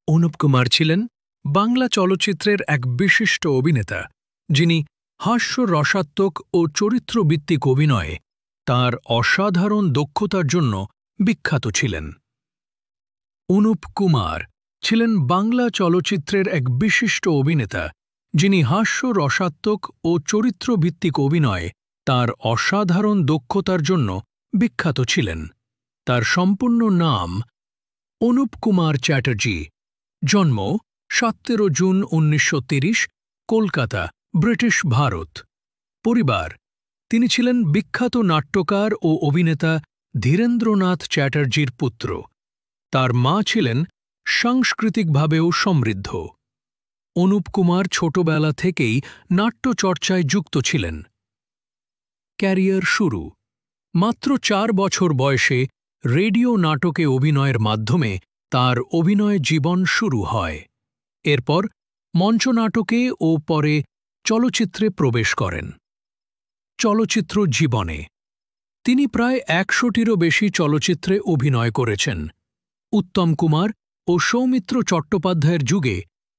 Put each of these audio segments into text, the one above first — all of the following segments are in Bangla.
অনুপ কুমার ছিলেন বাংলা চলচ্চিত্রের এক বিশিষ্ট অভিনেতা, যিনি হাস্যরসাত্মক ও চরিত্রভিত্তিক অভিনয়ে তাঁর অসাধারণ দক্ষতার জন্য বিখ্যাত ছিলেন। অনুপ কুমার ছিলেন বাংলা চলচ্চিত্রের এক বিশিষ্ট অভিনেতা, যিনি হাস্যরসাত্মক ও চরিত্রভিত্তিক অভিনয়ে তাঁর অসাধারণ দক্ষতার জন্য বিখ্যাত ছিলেন। তার সম্পূর্ণ নাম অনুপ কুমার চ্যাটার্জি। জন্ম 17 জুন 1930, কলকাতা, ব্রিটিশ ভারত। পরিবার: তিনি ছিলেন বিখ্যাত নাট্যকার ও অভিনেতা ধীরেন্দ্রনাথ চ্যাটার্জির পুত্র। তার মা ছিলেন সাংস্কৃতিকভাবেও সমৃদ্ধ। অনুপ কুমার ছোটবেলা থেকেই নাট্যচর্চায় যুক্ত ছিলেন। ক্যারিয়ার শুরু: মাত্র 4 বছর বয়সে রেডিও নাটকে অভিনয়ের মাধ্যমে তার অভিনয় জীবন শুরু হয়। এরপর মঞ্চনাটকে ও পরে চলচ্চিত্রে প্রবেশ করেন। চলচ্চিত্র জীবনে তিনি প্রায় 100টিরও বেশি চলচ্চিত্রে অভিনয় করেছেন। উত্তম কুমার ও সৌমিত্র চট্টোপাধ্যায়ের যুগে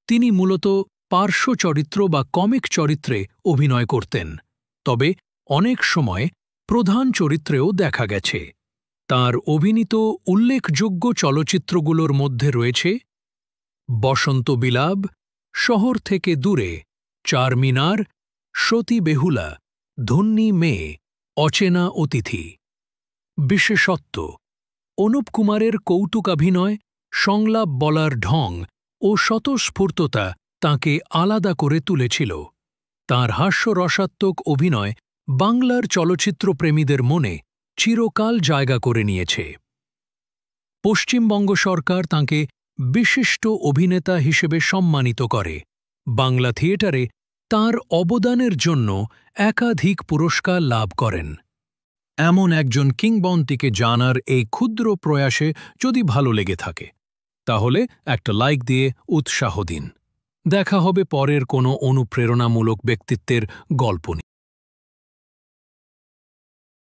তিনি মূলত পার্শ্ব চরিত্র বা কমিক চরিত্রে অভিনয় করতেন, তবে অনেক সময় প্রধান চরিত্রেও দেখা গেছে। তাঁর অভিনীত উল্লেখযোগ্য চলচ্চিত্রগুলোর মধ্যে রয়েছে বসন্ত বিলাপ, শহর থেকে দূরে, চারমিনার, সতী বেহুলা, ধন্যী মেয়ে, অচেনা অতিথি। বিশেষত্ব: অনুপ কুমারের কৌতুকাভিনয়, সংলাপ বলার ঢং ও স্বতঃস্ফূর্ততা তাঁকে আলাদা করে তুলেছিল। তাঁর হাস্যরসাত্মক অভিনয় বাংলার চলচ্চিত্রপ্রেমীদের মনে চিরকাল জায়গা করে নিয়েছে। পশ্চিমবঙ্গ সরকার তাঁকে বিশিষ্ট অভিনেতা হিসেবে সম্মানিত করে। বাংলা থিয়েটারে তাঁর অবদানের জন্য একাধিক পুরস্কার লাভ করেন। এমন একজন কিংবদন্তিকে জানার এই ক্ষুদ্র প্রয়াসে যদি ভালো লেগে থাকে, তাহলে একটা লাইক দিয়ে উৎসাহ দিন। দেখা হবে পরের কোনো অনুপ্রেরণামূলক ব্যক্তিত্বের গল্প নিয়ে।